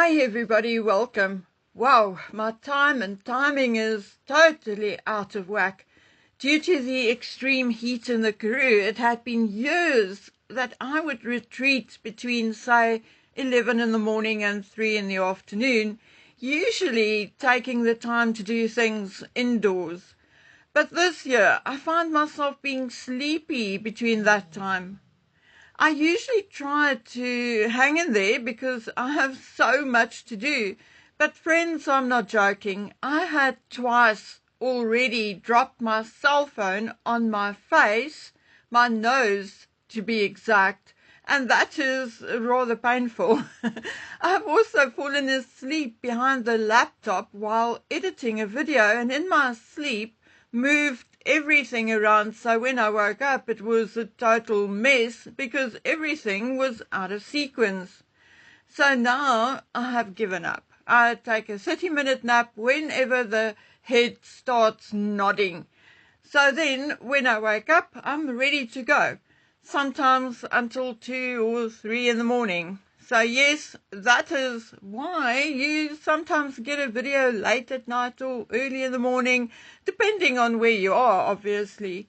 Hi everybody, welcome. Wow, my time and timing is totally out of whack. Due to the extreme heat in the Karoo, it had been years that I would retreat between, say, 11 in the morning and 3 in the afternoon, usually taking the time to do things indoors. But this year, I find myself being sleepy between that time. I usually try to hang in there because I have so much to do. But friends, I'm not joking. I had twice already dropped my cell phone on my face, my nose to be exact, and that is rather painful. I've also fallen asleep behind the laptop while editing a video, and in my sleep moved everything around, so when I woke up it was a total mess because everything was out of sequence. So now I have given up. I take a 30-minute nap whenever the head starts nodding. So then when I wake up I'm ready to go, sometimes until 2 or 3 in the morning. So yes, that is why you sometimes get a video late at night or early in the morning, depending on where you are, obviously.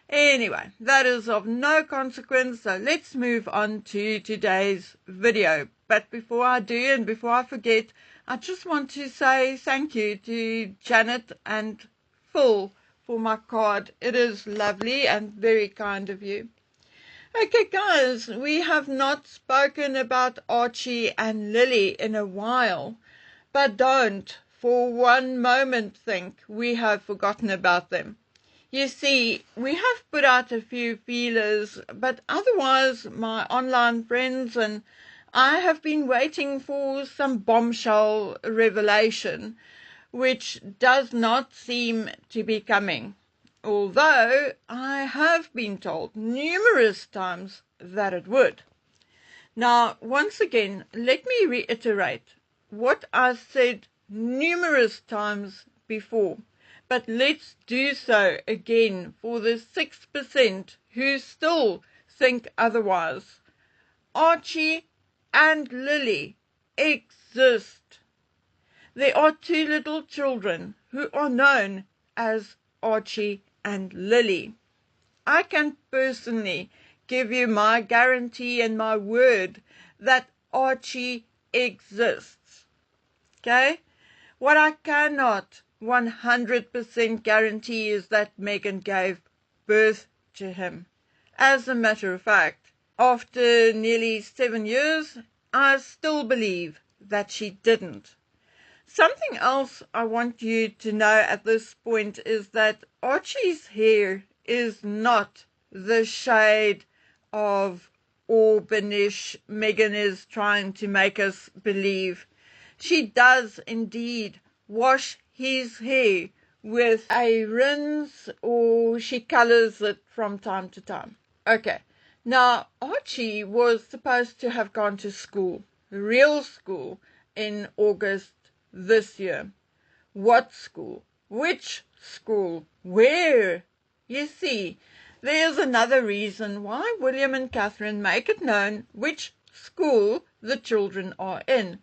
Anyway, that is of no consequence, so let's move on to today's video. But before I do and before I forget, I just want to say thank you to Janet and Phil for my card. It is lovely and very kind of you. Okay guys, we have not spoken about Archie and Lily in a while, but don't for one moment think we have forgotten about them. You see, we have put out a few feelers, but otherwise my online friends and I have been waiting for some bombshell revelation, which does not seem to be coming. Although I have been told numerous times that it would. Now, once again, let me reiterate what I said numerous times before, but let's do so again for the 6% who still think otherwise. Archie and Lily exist. There are two little children who are known as Archie and Lily. I can personally give you my guarantee and my word that Archie exists. Okay? What I cannot 100% guarantee is that Megan gave birth to him. As a matter of fact, after nearly 7 years, I still believe that she didn't. Something else I want you to know at this point is that Archie's hair is not the shade of Auburnish Megan is trying to make us believe. She does indeed wash his hair with a rinse, or she colors it from time to time. Okay, now Archie was supposed to have gone to school, real school, in August this year. What school? Which school? Where? You see, there's another reason why William and Catherine make it known which school the children are in.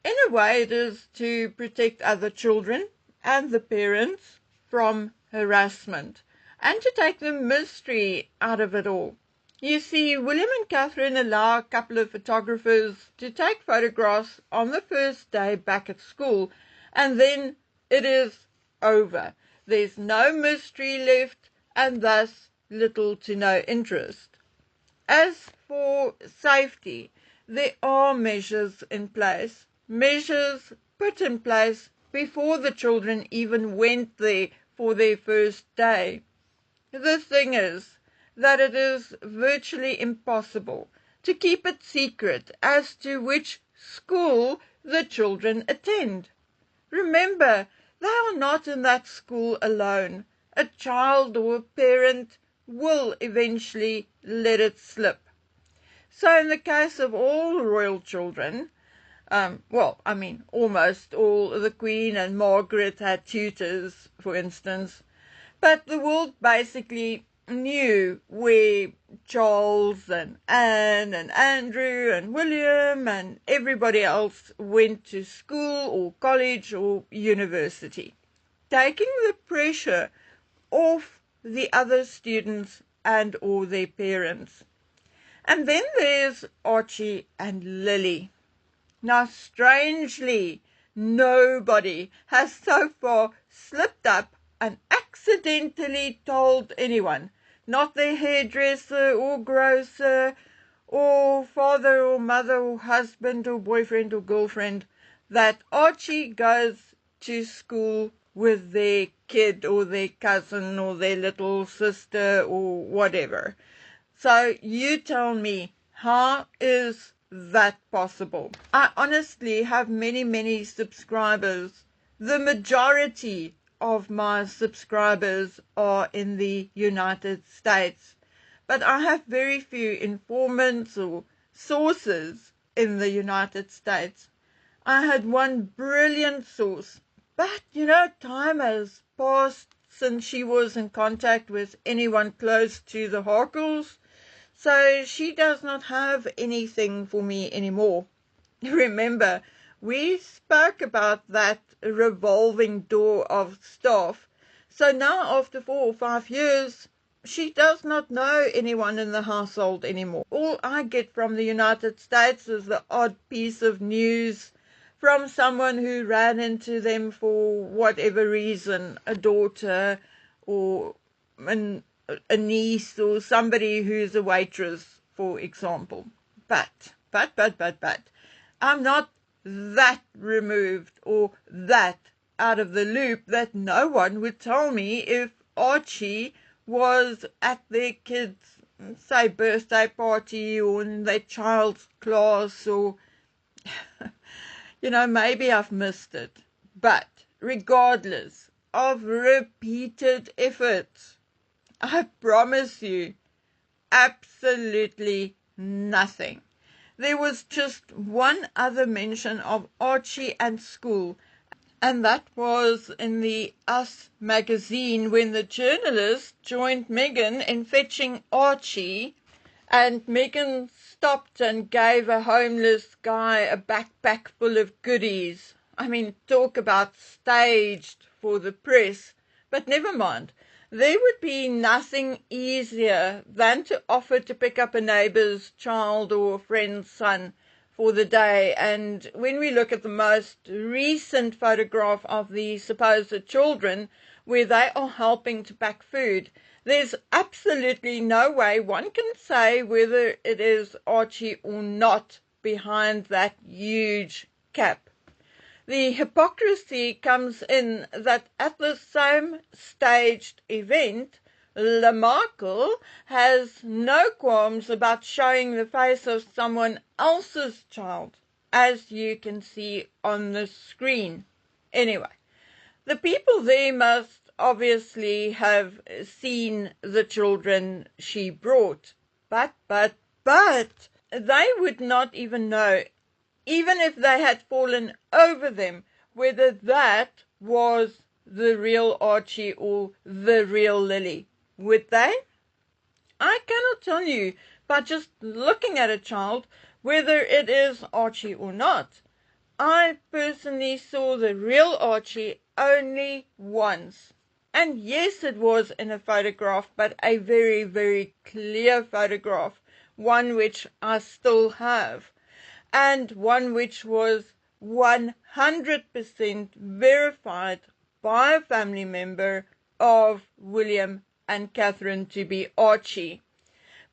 In a way, it is to protect other children and the parents from harassment and to take the mystery out of it all. You see, William and Catherine allow a couple of photographers to take photographs on the first day back at school, and then it is over. There's no mystery left, and thus little to no interest. As for safety, there are measures in place, measures put in place before the children even went there for their first day. The thing is that it is virtually impossible to keep it secret as to which school the children attend. Remember, they are not in that school alone. A child or a parent will eventually let it slip. So in the case of all royal children, almost all, the Queen and Margaret had tutors, for instance, but the world basically knew where Charles and Anne and Andrew and William and everybody else went to school or college or university, taking the pressure off the other students and or their parents. And then there's Archie and Lily. Now, strangely, nobody has so far slipped up and accidentally told anyone, not their hairdresser or grocer or father or mother or husband or boyfriend or girlfriend, that Archie goes to school with their kid or their cousin or their little sister or whatever. So you tell me, how is that possible? I honestly have many subscribers. The majority of my subscribers are in the United States, but I have very few informants or sources in the United States. I had one brilliant source, but time has passed since she was in contact with anyone close to the Harkles, so she does not have anything for me anymore. Remember, we spoke about that revolving door of staff. So now, after 4 or 5 years, she does not know anyone in the household anymore. All I get from the United States is the odd piece of news from someone who ran into them for whatever reason, a daughter or a niece or somebody who's a waitress, for example. But, I'm not that removed or that out of the loop that no one would tell me if Archie was at their kid's, say, birthday party or in their child's class or, maybe I've missed it. But regardless of repeated efforts, I promise you, absolutely nothing. There was just one other mention of Archie and school, and that was in the Us magazine when the journalist joined Megan in fetching Archie, and Megan stopped and gave a homeless guy a backpack full of goodies. I mean, talk about staged for the press, but never mind. There would be nothing easier than to offer to pick up a neighbour's child or a friend's son for the day. And when we look at the most recent photograph of the supposed children, where they are helping to pack food, there's absolutely no way one can say whether it is Archie or not behind that huge cap. The hypocrisy comes in that at the same staged event, Lamarckle has no qualms about showing the face of someone else's child, as you can see on the screen. Anyway, the people there must obviously have seen the children she brought, but they would not even know, even if they had fallen over them, whether that was the real Archie or the real Lily. Would they? I cannot tell you by just looking at a child whether it is Archie or not. I personally saw the real Archie only once. And yes, it was in a photograph, but a very clear photograph, one which I still have, and one which was 100% verified by a family member of William and Catherine to be Archie.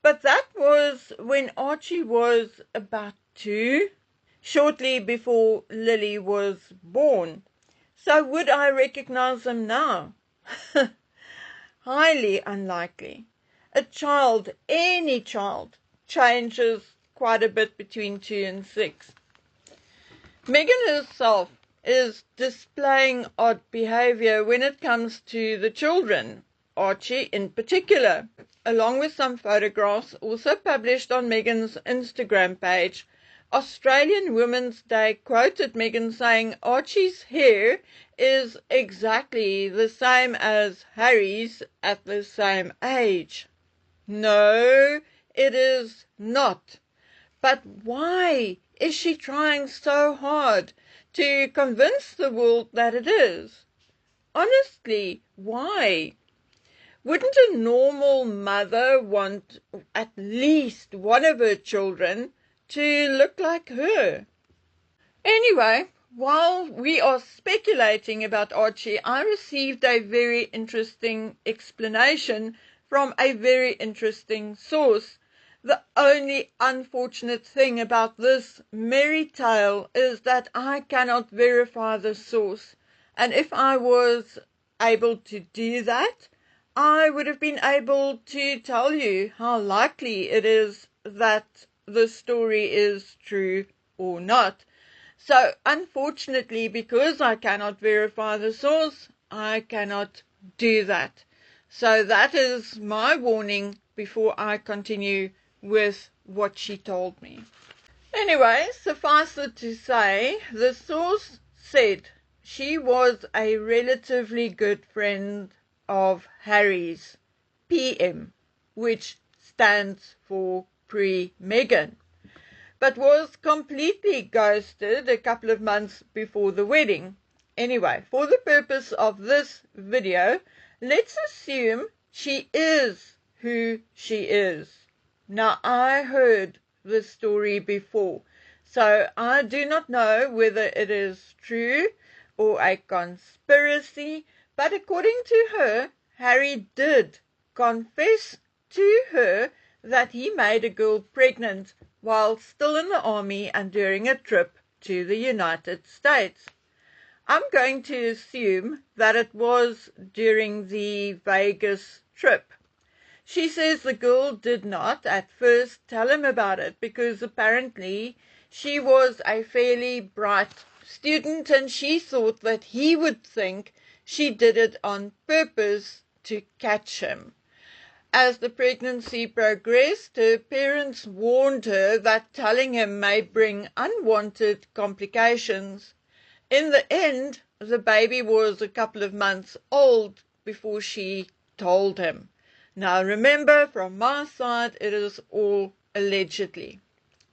But that was when Archie was about 2, shortly before Lily was born. So would I recognize them now? Highly unlikely. A child, any child, changes quite a bit between 2 and 6. Megan herself is displaying odd behavior when it comes to the children, Archie in particular, along with some photographs also published on Megan's Instagram page. Australian Women's Day quoted Megan saying Archie's hair is exactly the same as Harry's at the same age. No, it is not. But why is she trying so hard to convince the world that it is? Honestly, why? Wouldn't a normal mother want at least one of her children to look like her? Anyway, while we are speculating about Archie, I received a very interesting explanation from a very interesting source. The only unfortunate thing about this merry tale is that I cannot verify the source, and if I was able to do that, I would have been able to tell you how likely it is that the story is true or not. So, unfortunately, because I cannot verify the source, I cannot do that. So that is my warning before I continue with what she told me. Anyway, suffice it to say, the source said she was a relatively good friend of Harry's, PM, which stands for pre-Meghan, but was completely ghosted a couple of months before the wedding. Anyway, for the purpose of this video, let's assume she is who she is. Now, I heard this story before, so I do not know whether it is true or a conspiracy, but according to her, Harry did confess to her that he made a girl pregnant while still in the army and during a trip to the United States. I'm going to assume that it was during the Vegas trip. She says the girl did not at first tell him about it because apparently she was a fairly bright student and she thought that he would think she did it on purpose to catch him. As the pregnancy progressed, her parents warned her that telling him may bring unwanted complications. In the end, the baby was a couple of months old before she told him. Now remember, from my side, it is all allegedly.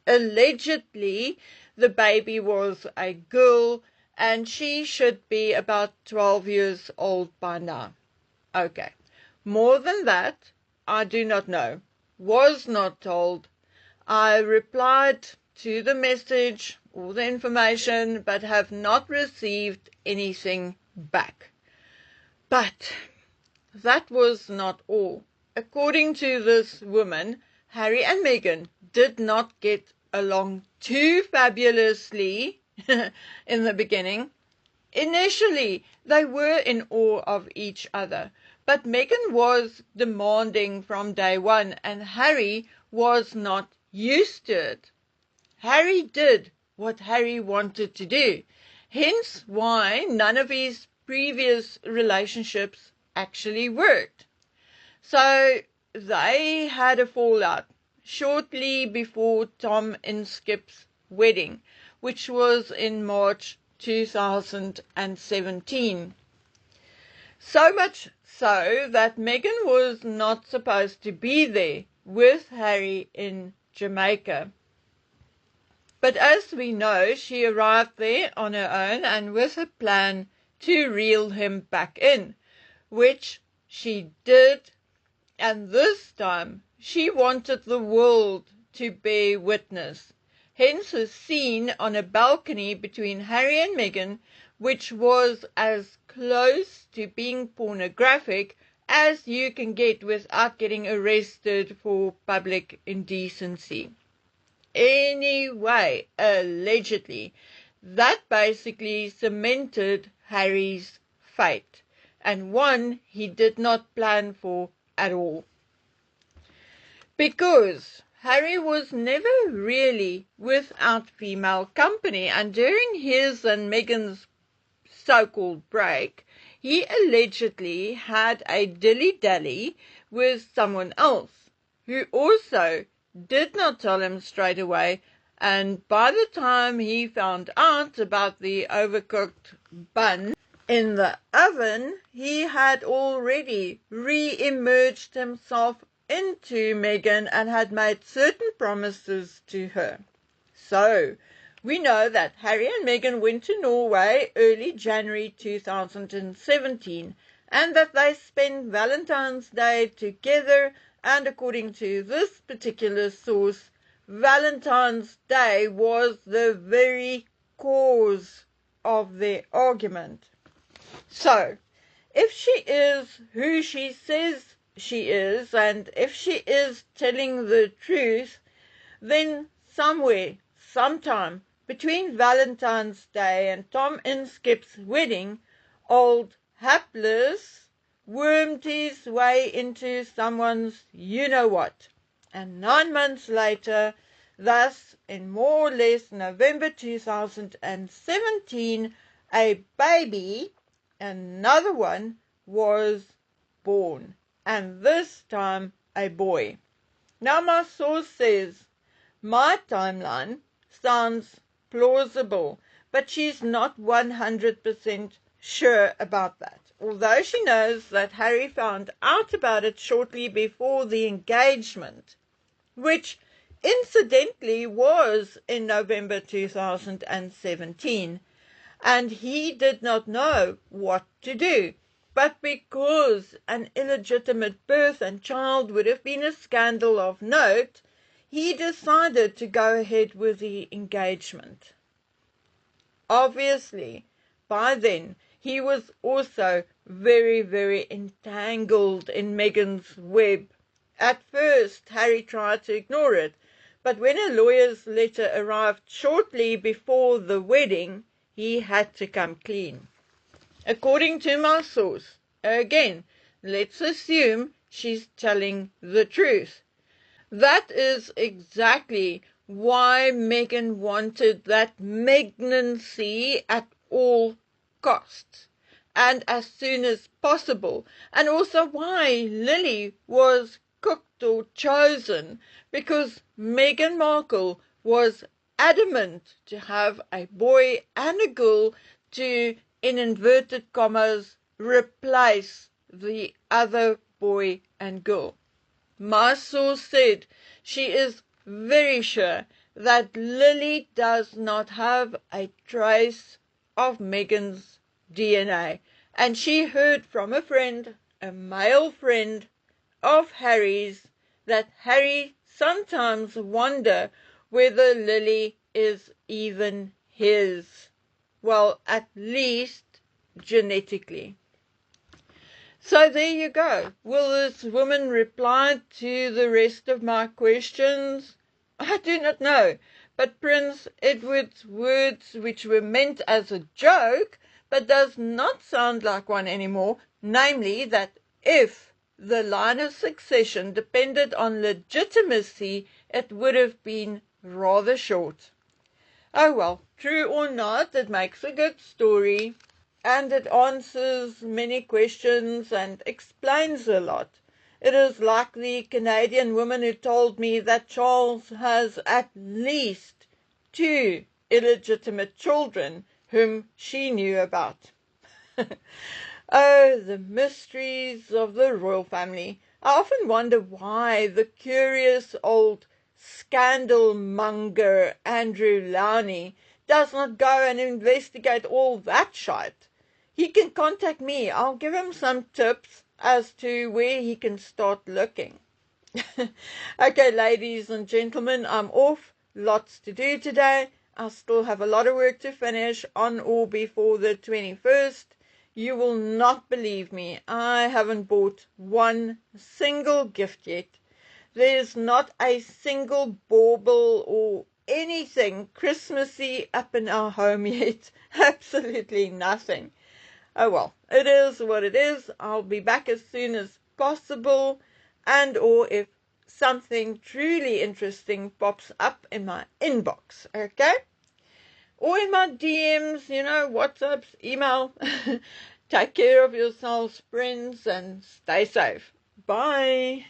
Allegedly, the baby was a girl and she should be about 12 years old by now. Okay, more than that, I do not know, was not told. I replied to the message or the information, but have not received anything back. But that was not all. According to this woman, Harry and Meghan did not get along too fabulously in the beginning. Initially, they were in awe of each other, but Meghan was demanding from day one, and Harry was not used to it. Harry did what Harry wanted to do, hence why none of his previous relationships actually worked. So they had a fallout shortly before Tom and Skip's wedding, which was in March 2017. So much so that Meghan was not supposed to be there with Harry in Jamaica. But as we know, she arrived there on her own and with a plan to reel him back in, which she did, and this time she wanted the world to bear witness. Hence a scene on a balcony between Harry and Meghan, which was as close to being pornographic as you can get without getting arrested for public indecency. Anyway, allegedly, that basically cemented Harry's fate, and one he did not plan for at all. Because Harry was never really without female company, and during his and Meghan's so-called break, he allegedly had a dilly-dally with someone else, who also did not tell him straight away, and by the time he found out about the overcooked bun in the oven, he had already re-emerged himself into Meghan and had made certain promises to her. So, we know that Harry and Meghan went to Norway early January 2017 and that they spent Valentine's Day together, and according to this particular source, Valentine's Day was the very cause of their argument. So, if she is who she says she is, and if she is telling the truth, then somewhere, sometime between Valentine's Day and Tom Inskip's wedding, old Hapless wormed his way into someone's you-know-what. And 9 months later, thus in more or less November 2017, a baby, another one, was born. And this time a boy. Now my source says, my timeline sounds plausible, but she's not 100% sure about that. Although she knows that Harry found out about it shortly before the engagement, which incidentally was in November 2017, and he did not know what to do. But because an illegitimate birth and child would have been a scandal of note, he decided to go ahead with the engagement. Obviously, by then, he was also very, very entangled in Meghan's web. At first, Harry tried to ignore it, but when a lawyer's letter arrived shortly before the wedding, he had to come clean. According to my source, again, let's assume she's telling the truth. That is exactly why Meghan wanted that pregnancy at all costs and as soon as possible, and also why Lily was cooked or chosen, because Meghan Markle was adamant to have a boy and a girl to, in inverted commas, replace the other boy and girl. My source said she is very sure that Lily does not have a trace of Meghan's DNA, and she heard from a friend, a male friend of Harry's, that Harry sometimes wonder whether Lily is even his. Well, at least genetically. So there you go. Will this woman reply to the rest of my questions? I do not know. But Prince Edward's words, which were meant as a joke, but does not sound like one anymore, namely that if the line of succession depended on legitimacy, it would have been rather short. Oh well, true or not, it makes a good story, and it answers many questions and explains a lot. It is like the Canadian woman who told me that Charles has at least 2 illegitimate children whom she knew about. Oh, the mysteries of the royal family. I often wonder why the curious old scandal monger Andrew Lowney does not go and investigate all that shite. He can contact me. I'll give him some tips as to where he can start looking. Okay, ladies and gentlemen, I'm off. Lots to do today. I still have a lot of work to finish on or before the 21st. You will not believe me. I haven't bought one single gift yet. There's not a single bauble or anything Christmassy up in our home yet. Absolutely nothing. Oh well, it is what it is. I'll be back as soon as possible, and or if something truly interesting pops up in my inbox, okay? Or in my DMs, WhatsApps, email. Take care of yourselves, friends, and stay safe. Bye.